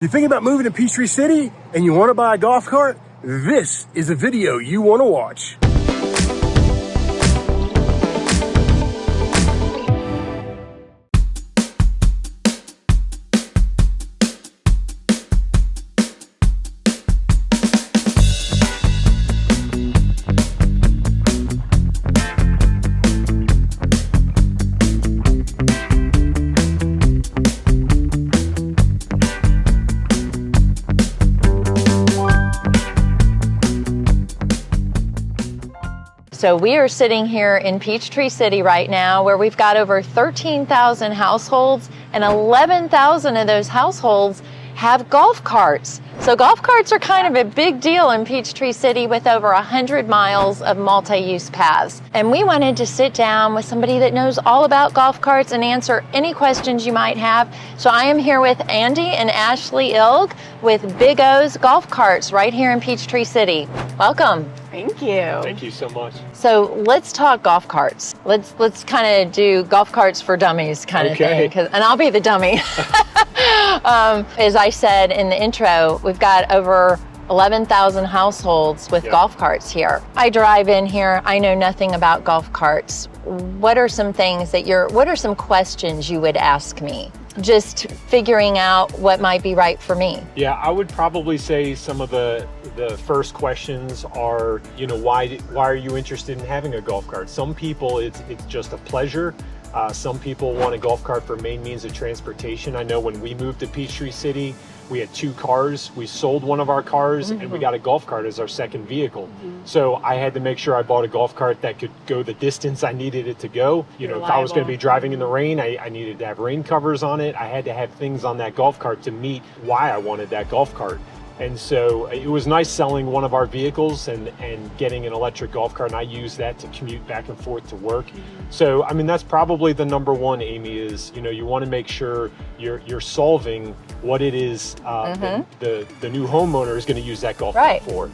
You think about moving to Peachtree City and you want to buy a golf cart? This is a video you want to watch. So we are sitting here in Peachtree City right now, where we've got over 13,000 households, and 11,000 of those households have golf carts. So golf carts are kind of a big deal in Peachtree City, with over 100 miles of multi-use paths. And we wanted to sit down with somebody that knows all about golf carts and answer any questions you might have. So I am here with Andy and Ashley Ilg with Big O's Golf Carts right here in Peachtree City. Welcome. Thank you. Thank you so much. So let's talk golf carts. Let's kind of do golf carts for dummies kind of thing, and I'll be the dummy. As I said in the intro, we've got over 11,000 households with golf carts here. I drive in here, I know nothing about golf carts. What are some things that what are some questions you would ask me? Just figuring out what might be right for me. Yeah, I would probably say some of the first questions are, why are you interested in having a golf cart? Some people, it's just a pleasure. Some people want a golf cart for main means of transportation. I know when we moved to Peachtree City, we had 2 cars. We sold one of our cars and we got a golf cart as our second vehicle. So I had to make sure I bought a golf cart that could go the distance I needed it to go. If I was going to be driving in the rain, I needed to have rain covers on it. I had to have things on that golf cart to meet why I wanted that golf cart. And so it was nice selling one of our vehicles and getting an electric golf cart, and I use that to commute back and forth to work. So, I mean, that's probably the number one, Amy, is, you want to make sure you're solving what it is the new homeowner is going to use that golf cart for,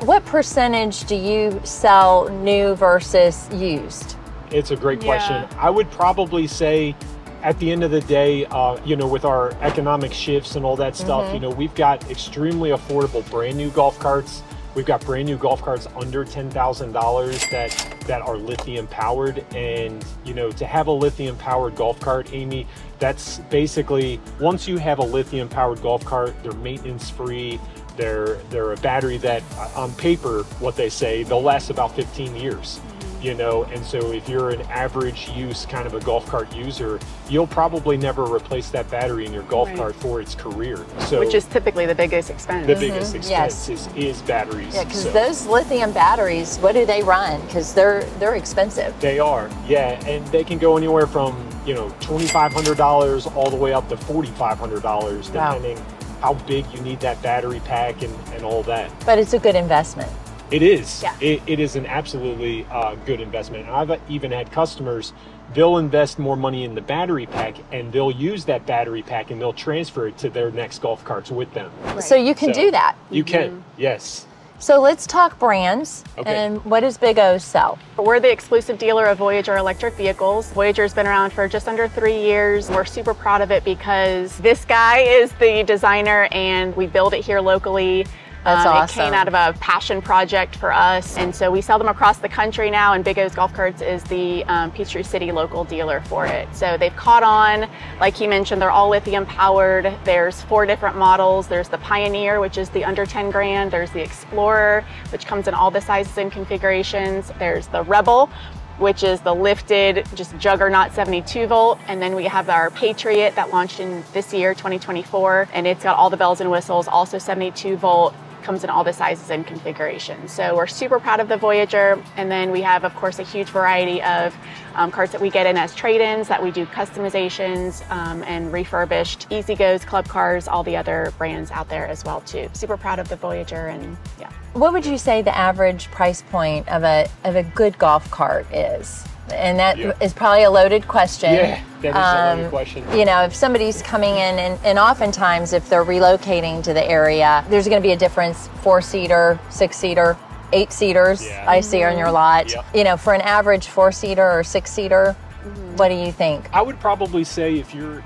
What percentage do you sell new versus used? It's a great question. I would probably say, at the end of the day, with our economic shifts and all that stuff, we've got extremely affordable brand new golf carts. We've got brand new golf carts under $10,000 that are lithium powered. And, to have a lithium powered golf cart, Amy, that's basically, once you have a lithium powered golf cart, they're maintenance free. They're a battery that, on paper, what they say, they'll last about 15 years. And so if you're an average use kind of a golf cart user, you'll probably never replace that battery in your golf cart for its career. So, which is typically the biggest expense. The biggest expense is batteries. Yeah, because those lithium batteries, what do they run? Because they're expensive. They are, and they can go anywhere from $2,500 all the way up to $4,500, depending how big you need that battery pack and all that. But it's a good investment. It is. Yeah. It is an absolutely good investment. And I've even had customers, they'll invest more money in the battery pack and they'll use that battery pack and they'll transfer it to their next golf carts with them. Right. So you can do that. You can, yes. So let's talk brands. And what does Big O sell? We're the exclusive dealer of Voyager electric vehicles. Voyager's been around for just under 3 years. We're super proud of it because this guy is the designer and we build it here locally. That's awesome. It came out of a passion project for us, and so we sell them across the country now, and Big O's Golf Carts is the Peachtree City local dealer for it. So they've caught on, like he mentioned, they're all lithium powered. There's 4 different models. There's the Pioneer, which is the under 10 grand. There's the Explorer, which comes in all the sizes and configurations. There's the Rebel, which is the lifted, just juggernaut 72 volt. And then we have our Patriot that launched in this year, 2024, and it's got all the bells and whistles, also 72 volt. Comes in all the sizes and configurations. So we're super proud of the Voyager. And then we have, of course, a huge variety of carts that we get in as trade-ins, that we do customizations and refurbished. Easy Goes, Club Cars, all the other brands out there as well too. Super proud of the Voyager, and What would you say the average price point of a good golf cart is? And that is probably a loaded question. Yeah, that is a loaded question. If somebody's coming in, and oftentimes if they're relocating to the area, there's going to be a difference, 4-seater, 6-seater, 8-seaters I see on your lot. For an average 4-seater or 6-seater, What do you think? I would probably say if you're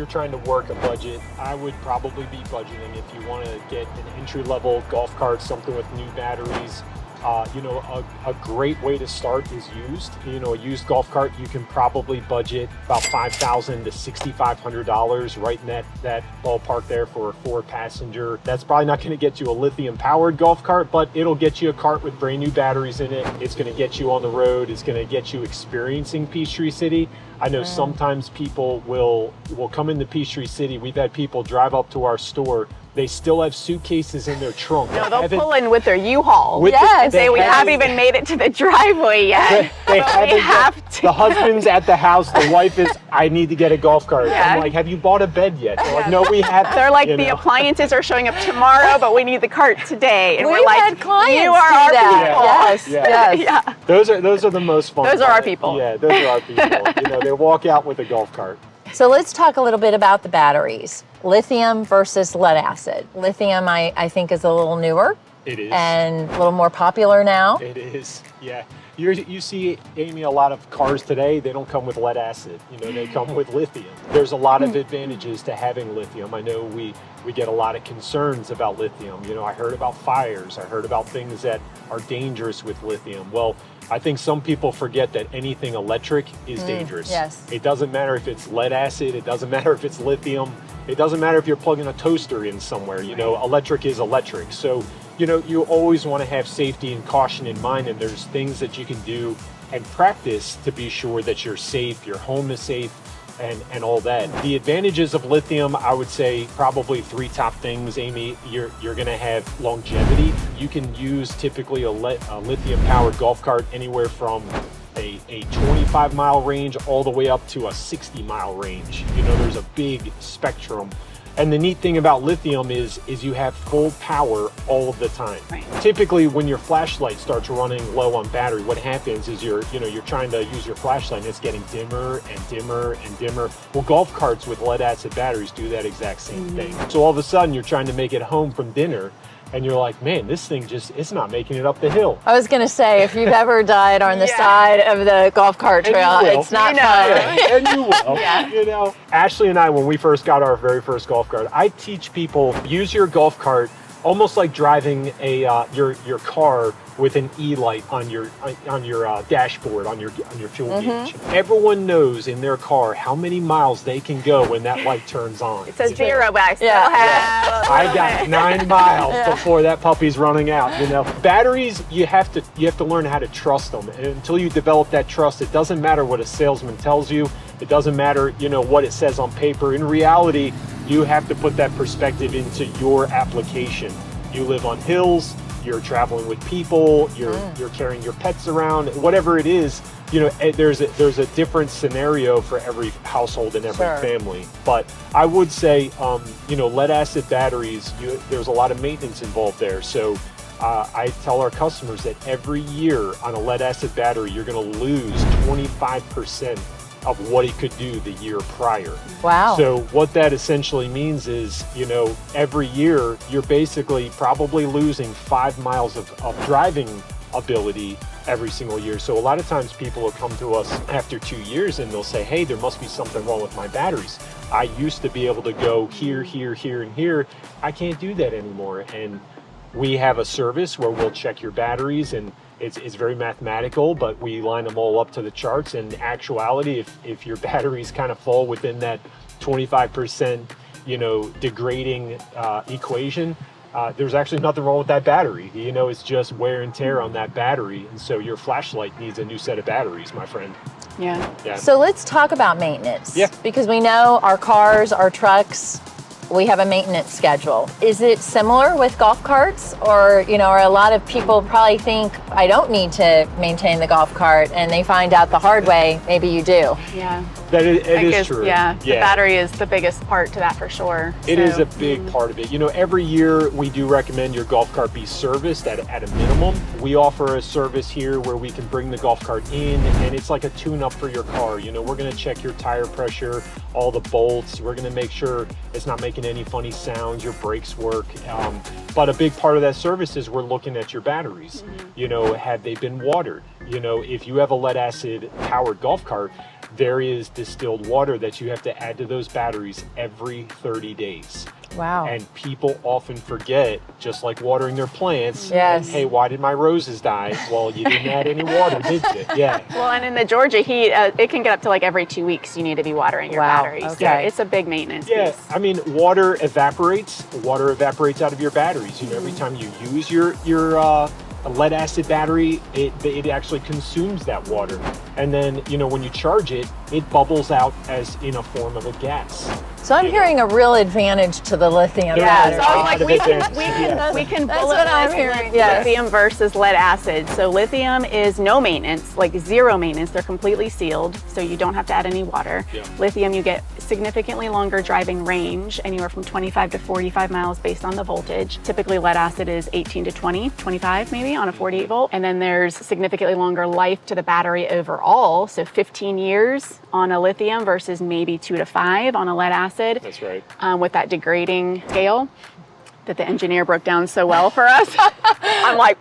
trying to work a budget, I would probably be budgeting if you want to get an entry-level golf cart, something with new batteries. A great way to start is used. A used golf cart, you can probably budget about $5,000 to $6,500 right in that ballpark there for a 4-passenger. That's probably not going to get you a lithium powered golf cart, but it'll get you a cart with brand new batteries in it. It's going to get you on the road. It's going to get you experiencing Peachtree City. I know sometimes people will come into Peachtree City. We've had people drive up to our store. They still have suitcases in their trunk. No, they'll pull in with their U-Haul Yes. and say, we haven't even made it to the driveway yet. They but we have to. The husband's at the house. The wife is, I need to get a golf cart. Yeah. I'm like, have you bought a bed yet? They're like, no, we haven't. They're like, You the know? appliances are showing up tomorrow, but we need the cart today. And We've we're like, had clients you are do our that. people. Yes, Yeah. yes. Yeah. Those are the most fun. Those are our part. people. Yeah, those are our people. They walk out with a golf cart. So let's talk a little bit about the batteries. Lithium versus lead acid. Lithium, I think, is a little newer. It is. And a little more popular now. It is, yeah. You see, Amy, a lot of cars today, they don't come with lead acid. They come with lithium. There's a lot of advantages to having lithium. I know we get a lot of concerns about lithium. I heard about fires. I heard about things that are dangerous with lithium. Well, I think some people forget that anything electric is dangerous. Yes. It doesn't matter if it's lead acid. It doesn't matter if it's lithium. It doesn't matter if you're plugging a toaster in somewhere. Electric is electric. So, you always want to have safety and caution in mind, and there's things that you can do and practice to be sure that you're safe, your home is safe, and all that. The advantages of lithium, I would say probably 3 top things, Amy. You're going to have longevity. You can use typically a lithium powered golf cart anywhere from a 25-mile range all the way up to a 60-mile range. There's a big spectrum. And the neat thing about lithium is you have full power all of the time. Right. Typically, when your flashlight starts running low on battery, what happens is you're trying to use your flashlight and it's getting dimmer and dimmer and dimmer. Well, golf carts with lead acid batteries do that exact same thing. So all of a sudden, you're trying to make it home from dinner, and you're like, man, this thing it's not making it up the hill. I was going to say, if you've ever died on the side of the golf cart And you trail, will. it's not fun. Yeah, and you will. Yeah. Ashley and I, when we first got our very first golf cart, I teach people use your golf cart almost like driving your car with an E-light on your dashboard, on your fuel gauge. Everyone knows in their car how many miles they can go when that light turns on. It says 0, but I still Yeah. have. I got 9 miles before that puppy's running out. Batteries, you have to learn how to trust them. And until you develop that trust, it doesn't matter what a salesman tells you. It doesn't matter, what it says on paper. In reality, you have to put that perspective into your application. You live on hills, you're traveling with people, you're carrying your pets around, whatever it is. There's a different scenario for every household and every family. But I would say, lead acid batteries, there's a lot of maintenance involved there. So I tell our customers that every year on a lead acid battery, you're going to lose 25% of what it could do the year prior. Wow. So what that essentially means is, every year you're basically probably losing 5 miles of driving ability every single year. So a lot of times people will come to us after 2 years and they'll say, hey, there must be something wrong with my batteries. I used to be able to go here, here, here, and here. I can't do that anymore. And we have a service where we'll check your batteries, and it's very mathematical, but we line them all up to the charts. In actuality, if your batteries kind of fall within that 25%, degrading equation, there's actually nothing wrong with that battery. It's just wear and tear on that battery. And so your flashlight needs a new set of batteries, my friend. Yeah. So let's talk about maintenance. Yeah. Because we know our cars, our trucks, we have a maintenance schedule. Is it similar with golf carts, or a lot of people probably think I don't need to maintain the golf cart, and they find out the hard way maybe you do? Yeah. That it is true. Yeah, the battery is the biggest part to that for sure. It is a big part of it. Every year we do recommend your golf cart be serviced at a minimum. We offer a service here where we can bring the golf cart in, and it's like a tune-up for your car. We're going to check your tire pressure, all the bolts. We're going to make sure it's not making any funny sounds, your brakes work. But a big part of that service is we're looking at your batteries. Have they been watered? If you have a lead acid powered golf cart, there is distilled water that you have to add to those batteries every 30 days. Wow. And people often forget, just like watering their plants. Yes. Hey, why did my roses die? Well, you didn't add any water, did you? Yeah. Well, and in the Georgia heat, it can get up to like every 2 weeks you need to be watering your batteries. Okay. So it's a big maintenance piece. I mean, water evaporates out of your batteries. You know, every time you use your lead acid battery, it actually consumes that water. And then, you know, when you charge it, it bubbles out as in a form of a gas. So I'm hearing a real advantage to the lithium Yeah, battery. so I was like, we can That's bullet what I'm list hearing, yes. lithium versus lead acid. So lithium is no maintenance, like zero maintenance. They're completely sealed, so you don't have to add any water. Yeah. Lithium, you get significantly longer driving range, anywhere from 25 to 45 miles based on the voltage. Typically lead acid is 18 to 20, 25 maybe on a 48 volt. And then there's significantly longer life to the battery overall. So 15 years on a lithium versus maybe 2 to 5 on a lead acid. That's right. With that degrading scale that the engineer broke down so well for us. I'm like,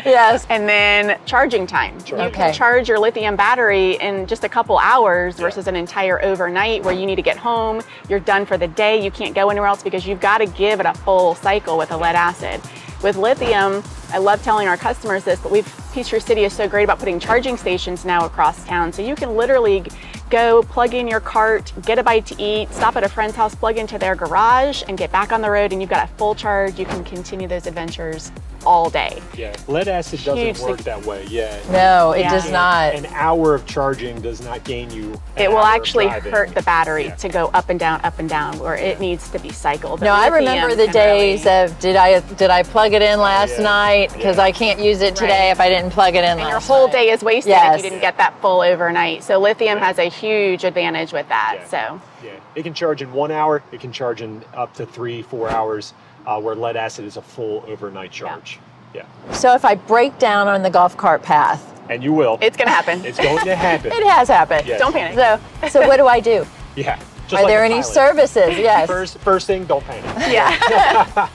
Yes. and then charging time. You Okay. can charge your lithium battery in just a couple hours versus an entire overnight where you need to get home, you're done for the day, you can't go anywhere else because you've got to give it a full cycle with a lead acid. With lithium, I love telling our customers this, but Peachtree City is so great about putting charging stations now across town. So you can literally go plug in your cart, get a bite to eat, stop at a friend's house, plug into their garage, and get back on the road, and you've got a full charge. You can continue those adventures all day. Yeah, lead acid doesn't Huge work that way. Yeah. No, it Yeah. does not. An hour of charging does not gain you. It will actually hurt hurt the battery to go up and down, where it needs to be cycled. No, I remember the days of did I plug it in last night because I can't use it today if I didn't plug it in and last your whole night. day is wasted Yes. if you didn't get that full overnight. So lithium has a huge advantage with that. Yeah. So Yeah, it can charge in 1 hour. It can charge in up to 3-4 hours, where lead acid is a full overnight charge. Yeah. So if I break down on the golf cart path, And you will. it's going to happen. It's going to happen. it has happened. Yes. Don't panic. So what do I do? Yeah. Just Are like there a any pilot. services? Yes. First thing, don't panic. Yeah.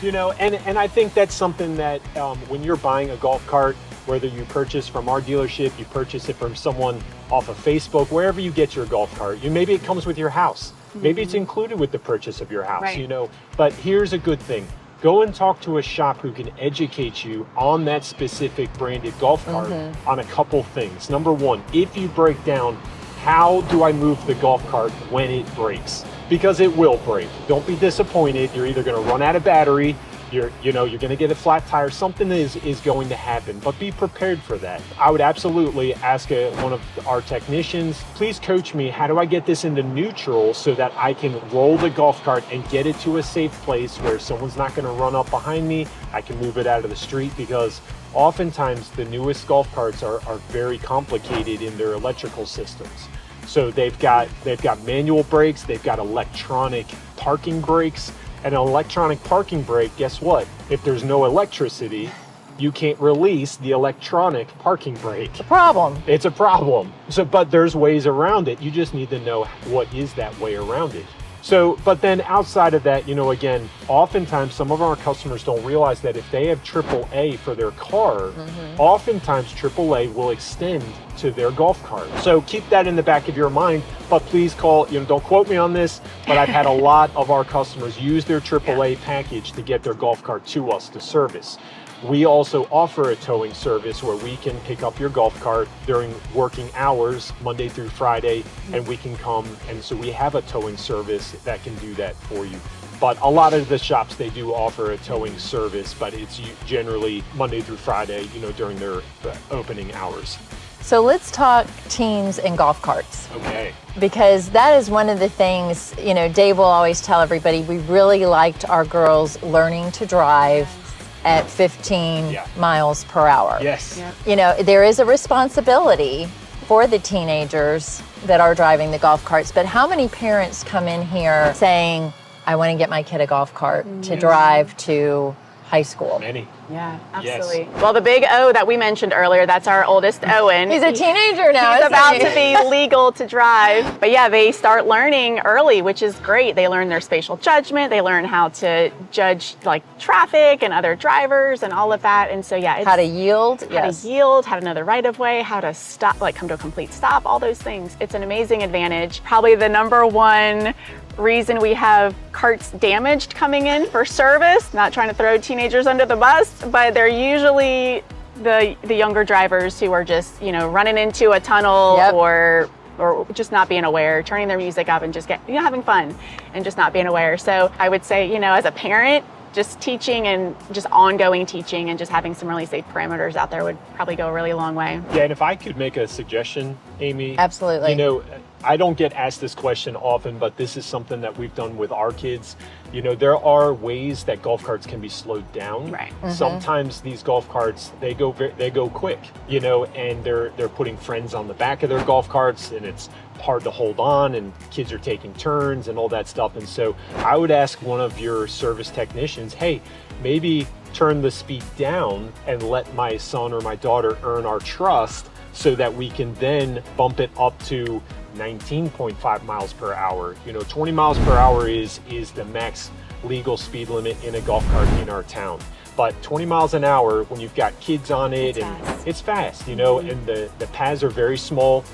You know, and I think that's something that when you're buying a golf cart, whether you purchase from our dealership, you purchase it from someone off of Facebook, wherever you get your golf cart, maybe it comes with your house. Maybe it's included with the purchase of your house, Right. you know. But here's a good thing. Go and talk to a shop who can educate you on that specific branded golf cart on a couple things. Number one, if you break down, how do I move the golf cart when it breaks? Because it will break. Don't be disappointed. You're either going to run out of battery, you're going to get a flat tire. Something is going to happen, but be prepared for that. I would absolutely ask one of our technicians, please coach me. How do I get this into neutral so that I can roll the golf cart and get it to a safe place where someone's not going to run up behind me? I can move it out of the street, because oftentimes the newest golf carts are very complicated in their electrical systems. So they've got manual brakes, they've got electronic parking brakes. And an electronic parking brake, guess what? If there's no electricity, you can't release the electronic parking brake. Problem. It's a problem. So, but there's ways around it. You just need to know what is that way around it. So, but then outside of that, again, oftentimes some of our customers don't realize that if they have AAA for their car, oftentimes AAA will extend to their golf cart. So keep that in the back of your mind, but please call, don't quote me on this, but I've had a lot of our customers use their AAA package to get their golf cart to us to service. We also offer a towing service where we can pick up your golf cart during working hours, Monday through Friday, and we can come. And so we have a towing service that can do that for you. But a lot of the shops, they do offer a towing service, but it's generally Monday through Friday, during their opening hours. So let's talk teens and golf carts. Okay. Because that is one of the things, Dave will always tell everybody, we really liked our girls learning to drive at 15 miles per hour. Yes. There is a responsibility for the teenagers that are driving the golf carts, but how many parents come in here saying, I want to get my kid a golf cart to drive to high school? Many. Yeah, absolutely. Yes. Well, the big O that we mentioned earlier, that's our oldest Owen. He's a teenager now. He's about to be legal to drive. But yeah, they start learning early, which is great. They learn their spatial judgment. They learn how to judge like traffic and other drivers and all of that. And so yeah, it's how to yield, how to know the right of way, how to stop, like come to a complete stop, all those things. It's an amazing advantage. Probably the number one reason we have carts damaged coming in for service, not trying to throw teenagers under the bus, but they're usually the younger drivers who are just, you know, running into a tunnel or just not being aware, turning their music up and just having fun and just not being aware. So I would say, you know, as a parent, just teaching and just ongoing teaching and just having some really safe parameters out there would probably go a really long way. Yeah, and if I could make a suggestion, Amy. Absolutely. You know, I don't get asked this question often, but this is something that we've done with our kids. You know, there are ways that golf carts can be slowed down. Right. Mm-hmm. Sometimes these golf carts, they go quick, you know, and they're putting friends on the back of their golf carts, and it's hard to hold on, and kids are taking turns and all that stuff. And so I would ask one of your service technicians, hey, maybe turn the speed down and let my son or my daughter earn our trust so that we can then bump it up to 19.5 miles per hour. You know, 20 miles per hour is the max legal speed limit in a golf cart in our town. But 20 miles an hour, when you've got kids on it, it's fast, you know, and the paths are very small.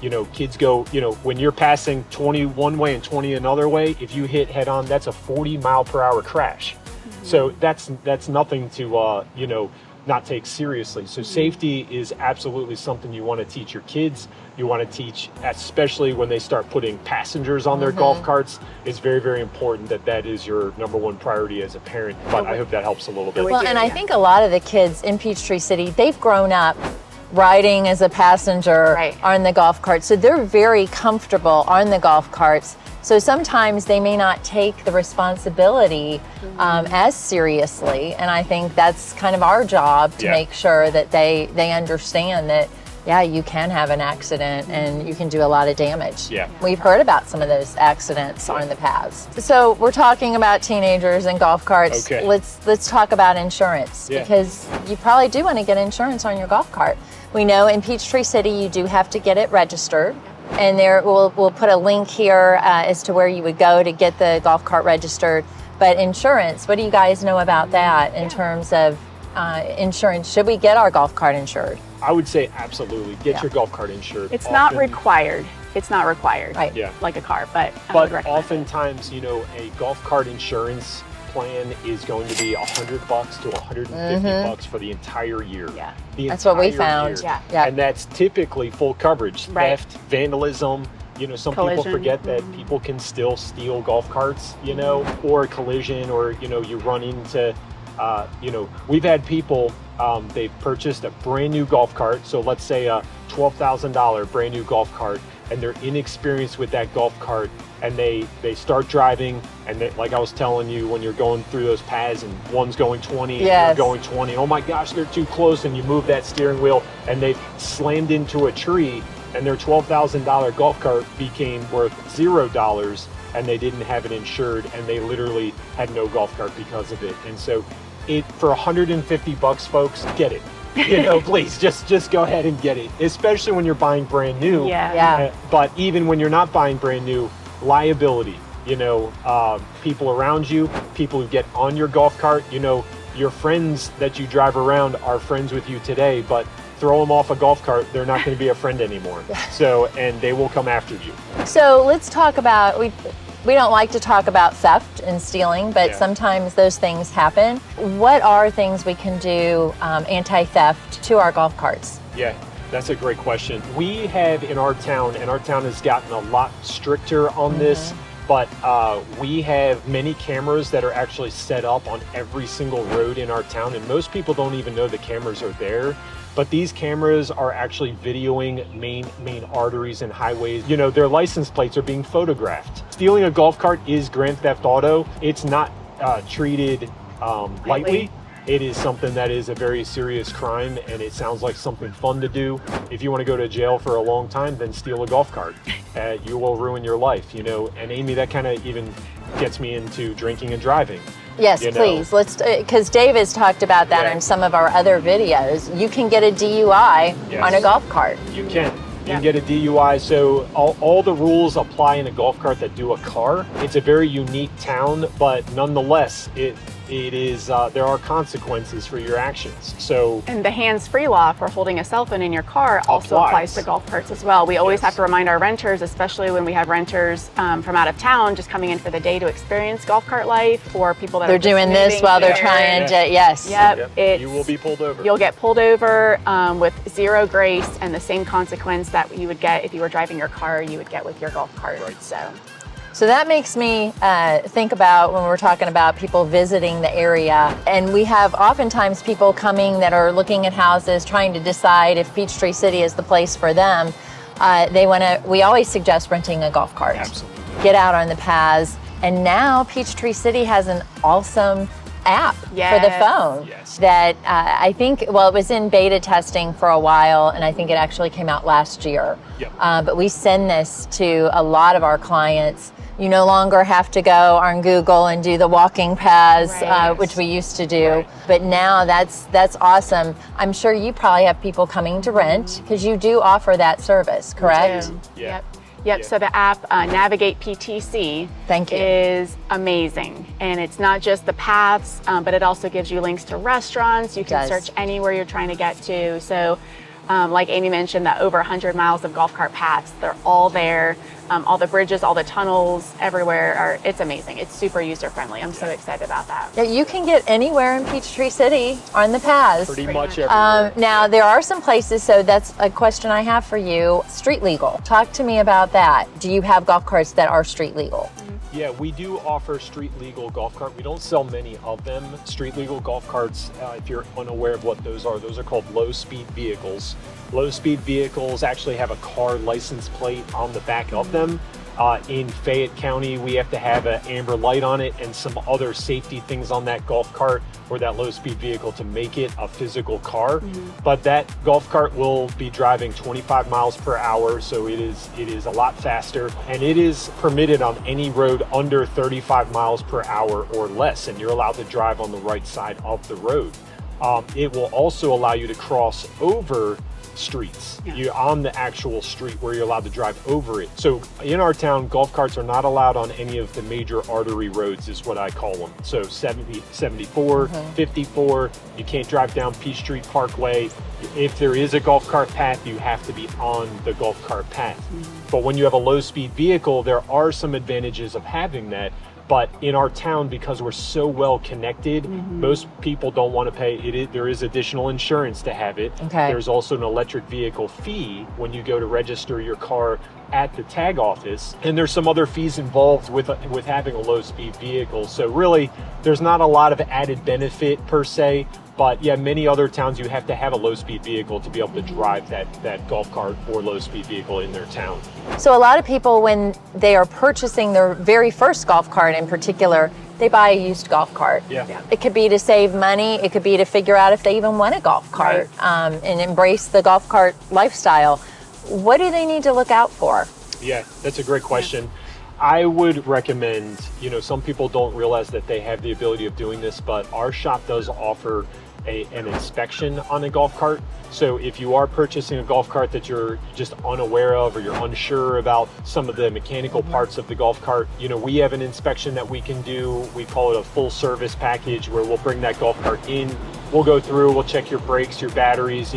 You know, kids go, you know, when you're passing 20 one way and 20 another way, if you hit head on, that's a 40 mile per hour crash. So that's nothing to, you know, not take seriously. So safety is absolutely something you want to teach your kids. You want to teach, especially when they start putting passengers on their golf carts. It's very, very important that is your number one priority as a parent. But I hope that helps a little bit. Well, and I think a lot of the kids in Peachtree City, they've grown up riding as a passenger on the golf cart. So they're very comfortable on the golf carts. So sometimes they may not take the responsibility as seriously. And I think that's kind of our job to make sure that they understand that, yeah, you can have an accident and you can do a lot of damage. Yeah. We've heard about some of those accidents on the paths. So we're talking about teenagers and golf carts. Okay. Let's talk about insurance because you probably do want to get insurance on your golf cart. We know in Peachtree City you do have to get it registered. And there we'll put a link here as to where you would go to get the golf cart registered. But insurance, what do you guys know about that in terms of insurance? Should we get our golf cart insured? I would say absolutely. Get your golf cart insured. It's not required. It's not required. Right. Yeah. Like a car, but I would recommend oftentimes, you know, a golf cart insurance plan is going to be $100 to $150 for the entire year. Yeah. That's what we found. Yeah. And that's typically full coverage. Right. Theft, vandalism. You know, some people forget that people can still steal golf carts, you know, or a collision, or, you know, you run into, you know, we've had people, they've purchased a brand new golf cart. So let's say a $12,000 brand new golf cart, and they're inexperienced with that golf cart, and they start driving, and they, like I was telling you, when you're going through those paths and one's going 20 and you're going 20, oh my gosh, they're too close, and you move that steering wheel and they slammed into a tree, and their $12,000 golf cart became worth $0, and they didn't have it insured, and they literally had no golf cart because of it. And so for $150, folks, get it. You know, please just go ahead and get it, especially when you're buying brand new. But even when you're not buying brand new, liability, you know, people around you, people who get on your golf cart, you know, your friends that you drive around are friends with you today, but throw them off a golf cart, they're not going to be a friend anymore. So, and they will come after you. So let's talk about, we don't like to talk about theft and stealing, but sometimes those things happen. What are things we can do anti-theft to our golf carts? Yeah, that's a great question. We have in our town, and our town has gotten a lot stricter on this, but we have many cameras that are actually set up on every single road in our town, and most people don't even know the cameras are there. But these cameras are actually videoing main arteries and highways. You know, their license plates are being photographed. Stealing a golf cart is grand theft auto. It's not treated lightly. It is something that is a very serious crime, and it sounds like something fun to do. If you want to go to jail for a long time, then steal a golf cart. You will ruin your life, you know. And Amy, that kind of even gets me into drinking and driving. Yes, you know? please. Let's, because Dave has talked about that Yeah. in some of our other videos. You can get a DUI Yes. on a golf cart. You can. You can get a DUI. So all the rules apply in a golf cart that do a car. It's a very unique town, but nonetheless, it is there are consequences for your actions. So And the hands-free law for holding a cell phone in your car also applies to golf carts as well. We always have to remind our renters, especially when we have renters from out of town just coming in for the day to experience golf cart life, or people that They're are just doing this moving while they're here. trying to, yes. Yep, it's, you will be pulled over. You'll get pulled over with zero grace, and the same consequence that you would get if you were driving your car, you would get with your golf cart. Right. So that makes me think about when we're talking about people visiting the area, and we have oftentimes people coming that are looking at houses, trying to decide if Peachtree City is the place for them. We always suggest renting a golf cart. Absolutely. Get out on the paths. And now Peachtree City has an awesome app for the Yes. phone Yes. that I think, well, it was in beta testing for a while, and I think it actually came out last year. Yep. But we send this to a lot of our clients. You no longer have to go on Google and do the walking paths, Right. which we used to do. Right. But now that's awesome. I'm sure you probably have people coming to rent because you do offer that service, correct? Yeah. Yep. Yeah. So the app Navigate PTC Thank you. is amazing, and it's not just the paths, but it also gives you links to restaurants. You can does. search anywhere you're trying to get to. So, like Amy mentioned, that over 100 miles of golf cart paths, they're all there. All the bridges, all the tunnels, everywhere are. It's amazing. It's super user friendly. I'm so excited about that. Yeah, you can get anywhere in Peachtree City on the paths. Pretty much everywhere. Now, there are some places, so that's a question I have for you. Street legal. Talk to me about that. Do you have golf carts that are street legal? Yeah, we do offer street legal golf cart. We don't sell many of them. Street legal golf carts, if you're unaware of what those are called low speed vehicles. Low speed vehicles actually have a car license plate on the back of them. In Fayette County, we have to have an amber light on it and some other safety things on that golf cart or that low speed vehicle to make it a physical car. But that golf cart will be driving 25 miles per hour, so it is a lot faster, and it is permitted on any road under 35 miles per hour or less, and you're allowed to drive on the right side of the road. It will also allow you to cross over streets. You're on the actual street where you're allowed to drive over it. So in our town, golf carts are not allowed on any of the major artery roads, is what I call them. So 70, 74, 54, you can't drive down Peachtree Parkway. If there is a golf cart path, you have to be on the golf cart path. But when you have a low speed vehicle, there are some advantages of having that. But in our town, because we're so well connected, most people don't want to pay. There is additional insurance to have it. Okay. There's also an electric vehicle fee when you go to register your car at the tag office, and there's some other fees involved with having a low speed vehicle. So really, there's not a lot of added benefit per se. But yeah, many other towns you have to have a low speed vehicle to be able to drive that golf cart or low speed vehicle in their town. So a lot of people, when they are purchasing their very first golf cart in particular, they buy a used golf cart. Yeah. It could be to save money. It could be to figure out if they even want a golf cart, and embrace the golf cart lifestyle. What do they need to look out for? Yeah, that's a great question. I would recommend, some people don't realize that they have the ability of doing this, but our shop does offer an inspection on a golf cart. So if you are purchasing a golf cart that you're just unaware of, or you're unsure about some of the mechanical parts of the golf cart, we have an inspection that we can do. We call it a full service package, where we'll bring that golf cart in, we'll go through, we'll check your brakes, your batteries,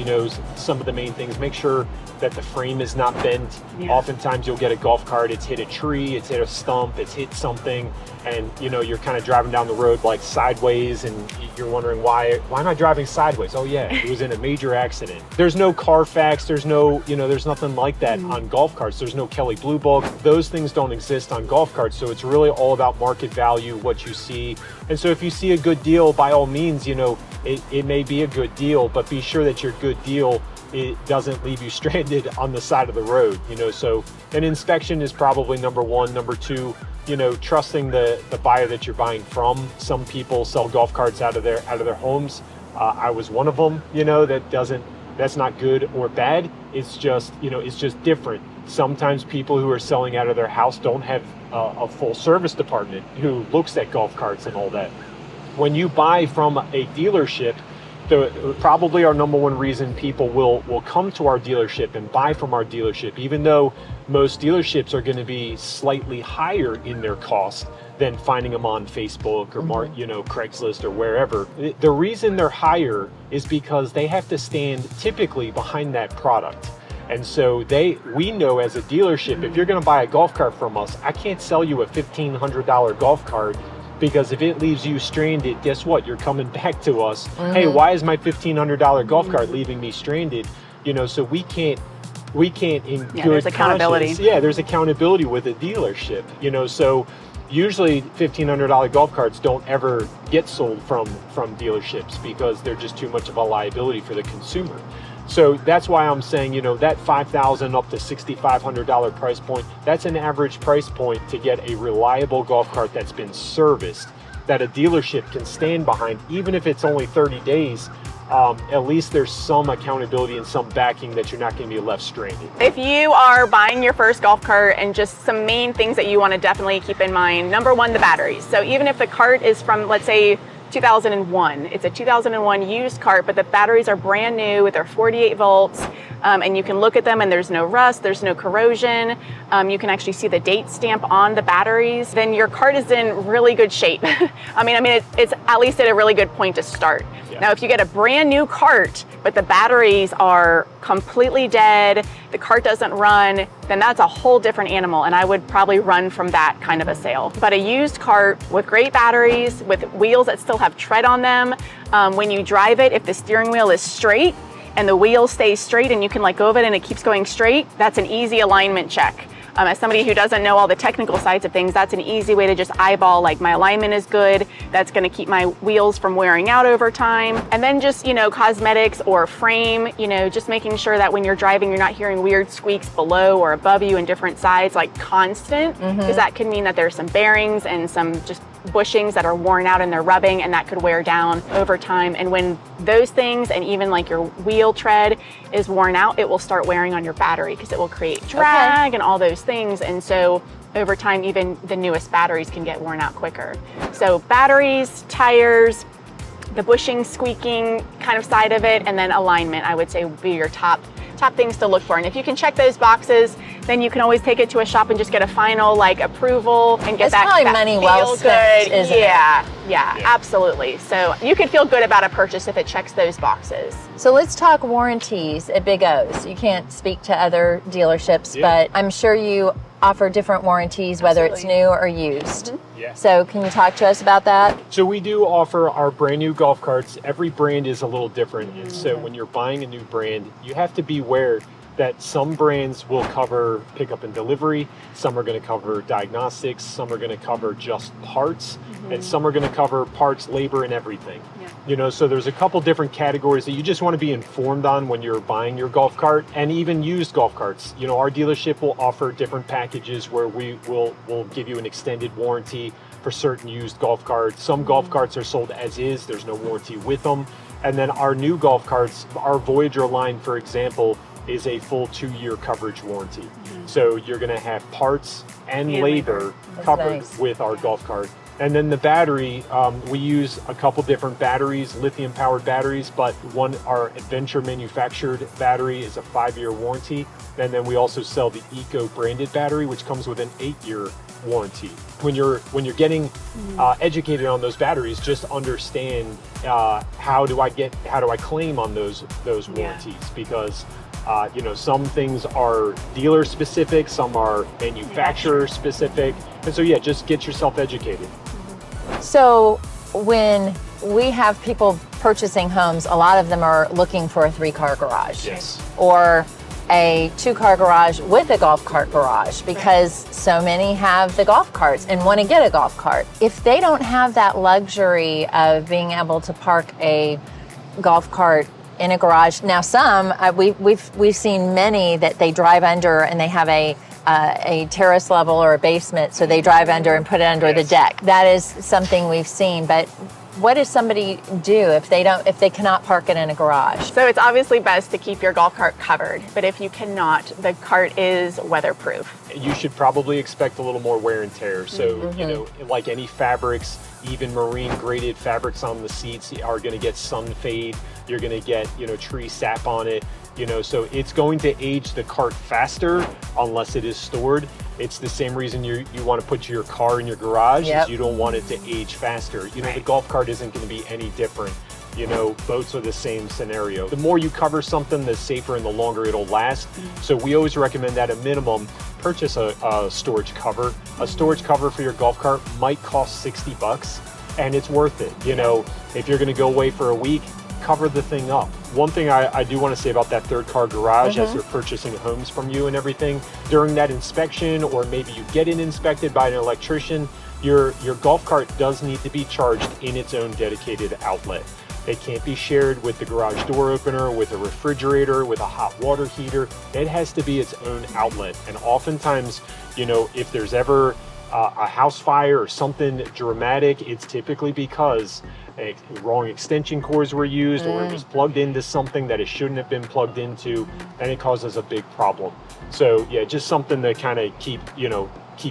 some of the main things, make sure that the frame is not bent. Oftentimes you'll get a golf cart, it's hit a tree, it's hit a stump, it's hit something, and you're kind of driving down the road like sideways, and you're wondering why am I driving sideways? Oh yeah, it was in a major accident. There's no Carfax, there's no, there's nothing like that on golf carts. There's no Kelley Blue Book. Those things don't exist on golf carts. So it's really all about market value, what you see. And so if you see a good deal, by all means, it may be a good deal, but be sure that your good deal, it doesn't leave you stranded on the side of the road. So an inspection is probably number one. Number two, trusting the buyer that you're buying from. Some people sell golf carts out of their homes. I was one of them. That's not good or bad. It's just different. Sometimes people who are selling out of their house don't have a full service department who looks at golf carts and all that. when you buy from a dealership, probably our number one reason people will come to our dealership and buy from our dealership, even though most dealerships are going to be slightly higher in their cost than finding them on Facebook or Craigslist or wherever. The reason they're higher is because they have to stand typically behind that product. And so we know as a dealership, if you're going to buy a golf cart from us, I can't sell you a $1,500 golf cart, because if it leaves you stranded, guess what? You're coming back to us. Hey, why is my $1,500 golf cart leaving me stranded? So we can't in good there's accountability. There's accountability with a dealership. So usually $1,500 golf carts don't ever get sold from dealerships because they're just too much of a liability for the consumer. So that's why I'm saying, that $5,000 up to $6,500 price point, that's an average price point to get a reliable golf cart that's been serviced, that a dealership can stand behind, even if it's only 30 days. At least there's some accountability and some backing that you're not going to be left stranded. If you are buying your first golf cart, and just some main things that you want to definitely keep in mind, number one, the batteries. So even if the cart is from, let's say, 2001. It's a 2001 used cart, but the batteries are brand new. They're 48 volts, and you can look at them and there's no rust, there's no corrosion. You can actually see the date stamp on the batteries. Then your cart is in really good shape. I mean, it's at least at a really good point to start. Yeah. Now, if you get a brand new cart, but the batteries are completely dead, the cart doesn't run, then that's a whole different animal, and I would probably run from that kind of a sale. But a used cart with great batteries, with wheels that still have tread on them, when you drive it, if the steering wheel is straight and the wheel stays straight and you can let go of it and it keeps going straight, that's an easy alignment check. As somebody who doesn't know all the technical sides of things, that's an easy way to just eyeball, like, my alignment is good, that's gonna keep my wheels from wearing out over time. And then just, cosmetics or frame, just making sure that when you're driving, you're not hearing weird squeaks below or above you in different sides, like constant, because that could mean that there's some bearings and some just bushings that are worn out and they're rubbing, and that could wear down over time. And when those things, and even like your wheel tread is worn out, it will start wearing on your battery because it will create drag and all those things. And so over time, even the newest batteries can get worn out quicker. So batteries, tires, the bushing, squeaking kind of side of it, and then alignment, I would say, would be your top things to look for. And if you can check those boxes, then you can always take it to a shop and just get a final approval and get that probably money well spent, isn't it? Yeah, absolutely. So you can feel good about a purchase if it checks those boxes. So let's talk warranties at Big O's. You can't speak to other dealerships, but I'm sure you offer different warranties, whether it's new or used. Yeah. So can you talk to us about that? So we do offer our brand new golf carts. Every brand is a little different. And so when you're buying a new brand, you have to be aware that some brands will cover pickup and delivery, some are going to cover diagnostics, some are going to cover just parts, and some are going to cover parts, labor, and everything. So there's a couple different categories that you just want to be informed on when you're buying your golf cart, and even used golf carts. Our dealership will offer different packages where we'll give you an extended warranty for certain used golf carts. Some golf carts are sold as is, there's no warranty with them. And then our new golf carts, our Voyager line, for example, is a full 2-year coverage warranty. So you're going to have parts and labor covered with our golf cart. And then the battery, we use a couple different batteries, lithium powered batteries, but our Adventure manufactured battery is a 5-year warranty. And then we also sell the Eco branded battery, which comes with an 8-year warranty. When you're getting educated on those batteries, just understand how do I claim on those warranties, because some things are dealer specific, some are manufacturer specific. And so, just get yourself educated. So when we have people purchasing homes, a lot of them are looking for a 3-car garage. Yes. Or a 2-car garage with a golf cart garage, because so many have the golf carts and want to get a golf cart. If they don't have that luxury of being able to park a golf cart in a garage, now some we've seen many that they drive under and they have a terrace level or a basement, so they drive under and put it under the deck. That is something we've seen. But what does somebody do if they cannot park it in a garage? So it's obviously best to keep your golf cart covered, but if you cannot, the cart is weatherproof. You should probably expect a little more wear and tear. So like any fabrics, even marine graded fabrics on the seats are going to get sun fade. You're going to get, tree sap on it, so it's going to age the cart faster unless it is stored. It's the same reason you want to put your car in your garage. Yep. Is you don't want it to age faster. Right. The golf cart isn't going to be any different. Boats are the same scenario. The more you cover something, the safer and the longer it'll last. So we always recommend that at minimum, purchase a storage cover. A storage cover for your golf cart might cost $60, and it's worth it. If you're going to go away for a week, cover the thing up. One thing I do want to say about that third car garage, as they're purchasing homes from you and everything, during that inspection, or maybe you get it inspected by an electrician, your golf cart does need to be charged in its own dedicated outlet. It can't be shared with the garage door opener, with a refrigerator, with a hot water heater. It has to be its own outlet. And oftentimes, if there's ever a house fire or something dramatic, it's typically because wrong extension cords were used, or it was plugged into something that it shouldn't have been plugged into, and it causes a big problem. So yeah, just something to kind of keep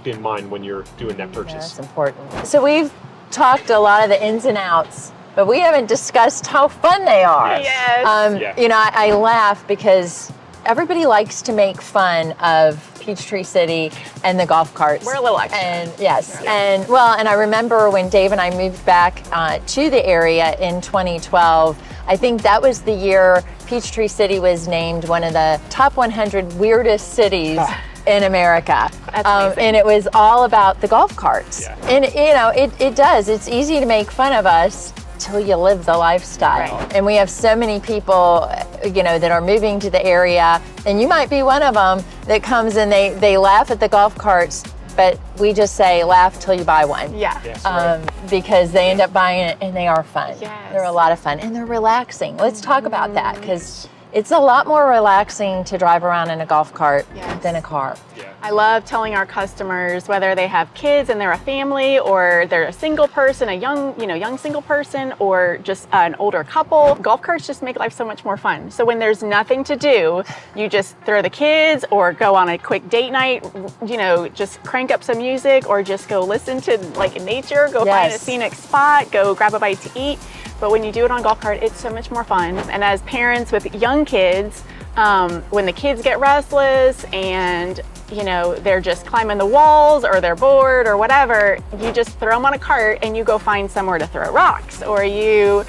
in mind when you're doing that purchase. Yeah, that's important. So we've talked a lot of the ins and outs, but we haven't discussed how fun they are. Yes. I laugh because everybody likes to make fun of Peachtree City and the golf carts. We're a little extra. And yes, and I remember when Dave and I moved back to the area in 2012. I think that was the year Peachtree City was named one of the top 100 weirdest cities in America. That's amazing. And it was all about the golf carts. Yeah. And it does. It's easy to make fun of us till you live the lifestyle. Right. And we have so many people, that are moving to the area, and you might be one of them that comes and they laugh at the golf carts, but we just say laugh till you buy one. Yeah. Yes, right. Because they end up buying it and they are fun. Yes. They're a lot of fun and they're relaxing. Let's talk about that, because it's a lot more relaxing to drive around in a golf cart than a car. Yeah. I love telling our customers, whether they have kids and they're a family, or they're a single person, a young single person, or just an older couple, golf carts just make life so much more fun. So when there's nothing to do, you just throw the kids, or go on a quick date night, just crank up some music, or just go listen to nature, go find a scenic spot, go grab a bite to eat. But when you do it on a golf cart, it's so much more fun. And as parents with young kids, when the kids get restless and they're just climbing the walls, or they're bored or whatever, you just throw them on a cart and you go find somewhere to throw rocks, or you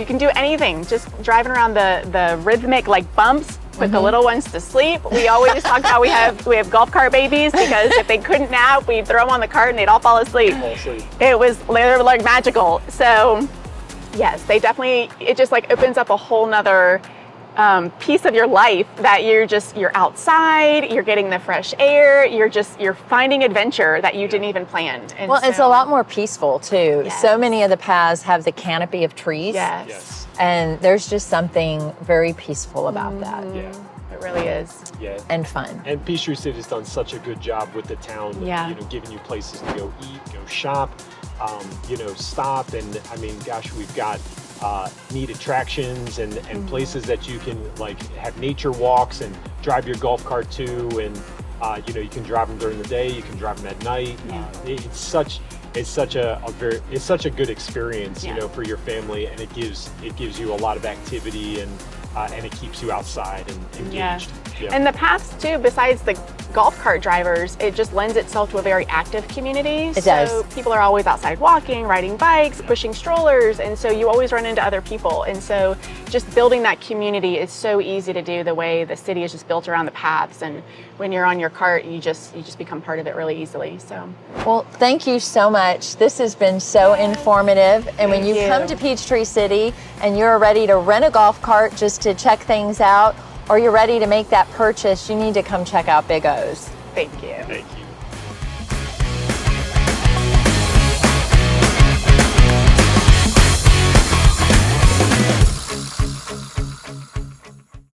can do anything. Just driving around the rhythmic bumps, put the little ones to sleep. We always talk about we have golf cart babies, because if they couldn't nap, we'd throw them on the cart and they'd all fall asleep. They were magical. So yes, they definitely, it just opens up a whole nother piece of your life, that you're outside, you're getting the fresh air, you're finding adventure that you didn't even plan. And It's a lot more peaceful too. Yes. So many of the paths have the canopy of trees. Yes. And there's just something very peaceful about that. Yeah. It really is. Yeah. And fun. And Peachtree City has done such a good job with the town, giving you places to go eat, go shop, stop. And we've got neat attractions and places that you can have nature walks and drive your golf cart to, and you can drive them during the day, you can drive them at night. It's such a good experience, for your family, and it gives you a lot of activity, and it keeps you outside and engaged. Yeah. And the paths too, besides the golf cart drivers, it just lends itself to a very active community. It does. So people are always outside walking, riding bikes, pushing strollers, and so you always run into other people. And so just building that community is so easy to do, the way the city is just built around the paths. And when you're on your cart, you just become part of it really easily. So well, thank you so much. This has been so informative. And when you Thank you. come to Peachtree City and you're ready to rent a golf cart just to check things out, or you're ready to make that purchase, you need to come check out Big O's. thank you. Thank you.